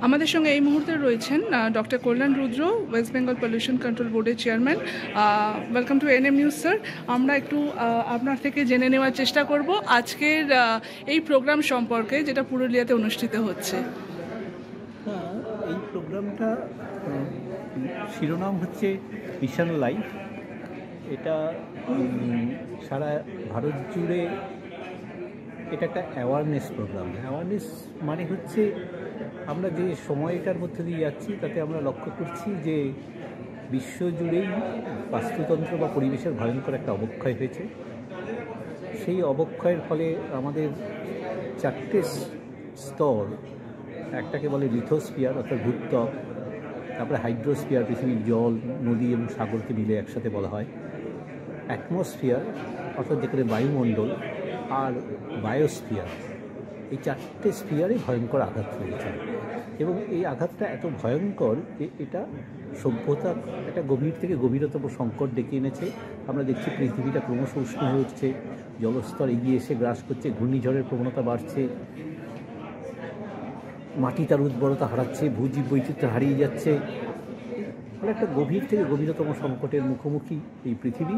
আমাদের সঙ্গে এই মুহূর্তে রয়েছেন ডক্টর কল্যাণ রুদ্র, ওয়েস্ট বেঙ্গল পলিউশন কন্ট্রোল বোর্ডের chairman. Welcome to NM news sir. আমরা একটু আপনার থেকে জেনে নেওয়ার চেষ্টা করব আজকের এই প্রোগ্রাম সম্পর্কে, যেটা পুরুলিয়াতে অনুষ্ঠিত হচ্ছে। এই প্রোগ্রামটা শিরোনাম হচ্ছে মিশন লাইফ। এটা সারা ভারত জুড়ে এটা একটা অ্যাওয়ারনেস প্রোগ্রাম। অ্যাওয়ারনেস মানে হচ্ছে আমরা যে সময়টার মধ্যে দিয়ে যাচ্ছি তাতে আমরা লক্ষ্য করছি যে বিশ্বজুড়েই বাস্তুতন্ত্র বা পরিবেশের ভয়ঙ্কর একটা অবক্ষয় হয়েছে। সেই অবক্ষয়ের ফলে আমাদের চারটে স্তর, একটাকে বলে লিথোস্ফিয়ার অর্থাৎ ভূত্বক, তারপরে হাইড্রোস্ফিয়ার পৃথিবীর জল, নদী এবং সাগরকে মিলে একসাথে বলা হয়, অ্যাটমসফিয়ার অর্থাৎ যেখানে বায়ুমণ্ডল, আর বায়োস্ফিয়ার। এই চারটে স্ফিয়ারে ভয়ঙ্কর আঘাত হয়েছে এবং এই আঘাতটা এত ভয়ঙ্কর যে এটা সভ্যতা একটা গভীর থেকে গভীরতম সংকট ডেকে এনেছে। আমরা দেখছি পৃথিবীটা ক্রমশ উষ্ণ হয়ে উঠছে, জলস্তর এগিয়ে এসে গ্রাস করছে, ঘূর্ণিঝড়ের প্রবণতা বাড়ছে, মাটি তার উর্বরতা হারাচ্ছে, ভূজীব বৈচিত্র্য হারিয়ে যাচ্ছে। ফলে একটা গভীর থেকে গভীরতম সংকটের মুখোমুখি এই পৃথিবী।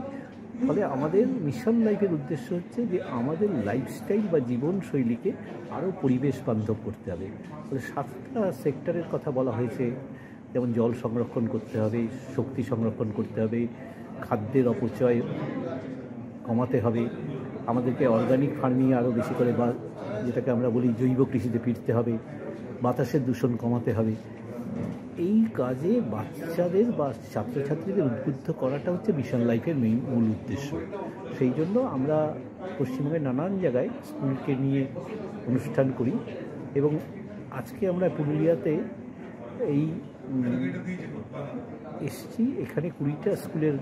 ফলে আমাদের মিশন লাইফের উদ্দেশ্য হচ্ছে যে আমাদের লাইফস্টাইল বা জীবনশৈলীকে আরও পরিবেশ বান্ধব করতে হবে। ফলে 7টা সেক্টরের কথা বলা হয়েছে, যেমন জল সংরক্ষণ করতে হবে, শক্তি সংরক্ষণ করতে হবে, খাদ্যের অপচয় কমাতে হবে, আমাদেরকে অর্গানিক ফার্মিংয়ে আরও বেশি করে বা যেটাকে আমরা বলি জৈব কৃষিতে ফিরতে হবে, বাতাসের দূষণ কমাতে হবে। এই কাজে বাচ্চাদের বা ছাত্রছাত্রীদের উদ্বুদ্ধ করাটা হচ্ছে মিশন লাইফের মূল উদ্দেশ্য। সেই জন্য আমরা পশ্চিমবঙ্গের নানান জায়গায় স্কুলকে নিয়ে অনুষ্ঠান করি এবং আজকে আমরা পুরুলিয়াতে এই এসছি। এখানে 20টা স্কুলের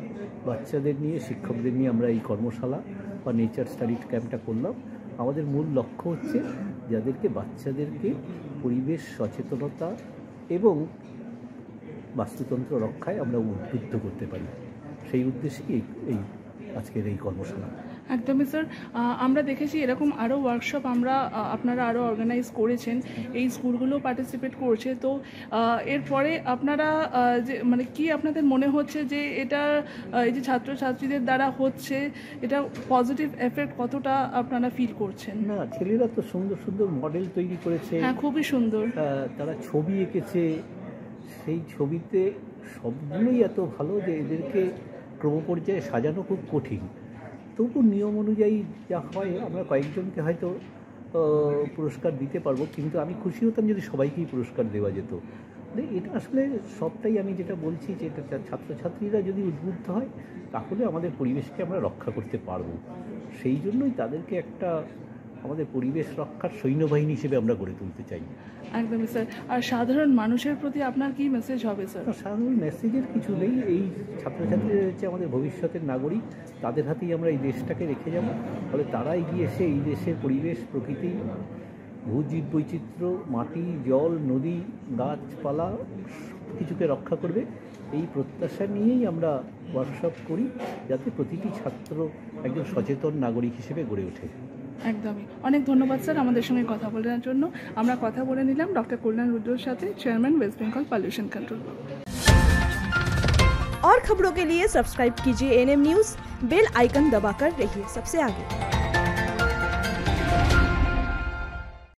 বাচ্চাদের নিয়ে, শিক্ষকদের নিয়ে আমরা এই কর্মশালা বা নেচার স্টাডি ক্যাম্পটা করলাম। আমাদের মূল লক্ষ্য হচ্ছে যাদেরকে বাচ্চাদেরকে পরিবেশ সচেতনতা এবং বাস্তুতন্ত্র রক্ষায় আমরা উদ্বুদ্ধ করতে পারি, সেই উদ্দেশ্যেই এই আজকের এই কর্মশালা। একদমই স্যার। আমরা দেখেছি এরকম আরও ওয়ার্কশপ আপনারা আরও অর্গানাইজ করেছেন, এই স্কুলগুলো পার্টিসিপেট করছে। তো এরপরে আপনারা যে মানে কি আপনাদের মনে হচ্ছে যে এটা এই যে ছাত্রছাত্রীদের দ্বারা হচ্ছে, এটা পজিটিভ এফেক্ট কতটা আপনারা ফিল করছেন? না, ছেলেরা তো সুন্দর সুন্দর মডেল তৈরি করেছে। হ্যাঁ, খুবই সুন্দর। তারা ছবি এঁকেছে, সেই ছবিতে সবগুলোই এত ভালো যে এদেরকে ক্রমপর্যায়ে সাজানো খুব কঠিন। তবু নিয়ম অনুযায়ী যা হয়, আমরা কয়েকজনকে হয়তো পুরস্কার দিতে পারবো, কিন্তু আমি খুশি হতাম যদি সবাইকেই পুরস্কার দেওয়া যেত। এটা আসলে সবটাই আমি যেটা বলছি যে এটা ছাত্রছাত্রীরা যদি উদ্বুদ্ধ হয় তাহলে আমাদের পরিবেশকে আমরা রক্ষা করতে পারবো। সেই জন্যই তাদেরকে একটা আমাদের পরিবেশ রক্ষার সৈন্যবাহিনী হিসেবে আমরা গড়ে তুলতে চাই। একদমই স্যার। আর সাধারণ মানুষের প্রতি আপনার কি মেসেজ হবে স্যার? সাধারণ মেসেজের কিছু নেই। এই ছাত্রছাত্রীরা হচ্ছে আমাদের ভবিষ্যতের নাগরিক, তাদের হাতেই আমরা এই দেশটাকে রেখে যাব। ফলে তারা এগিয়ে এসে এই দেশের পরিবেশ, প্রকৃতি, ভূজীব বৈচিত্র্য, মাটি, জল, নদী, গাছপালা কিছুকে রক্ষা করবে। এই প্রত্যাশা নিয়েই আমরা ওয়ার্কশপ করি, যাতে প্রতিটি ছাত্র একজন সচেতন নাগরিক হিসেবে গড়ে ওঠে। একদমই। অনেক ধন্যবাদ স্যার আমাদের সঙ্গে কথা বলার জন্য। আমরা কথা বলে নিলাম डॉक्टर कल्याण रुद्रর साथ, chairman West Bengal pollution control. और खबरों के लिए सब्सक्राइब कीजिए एनएम न्यूज़, बेल आइकन दबाकर रहिए सबसे आगे।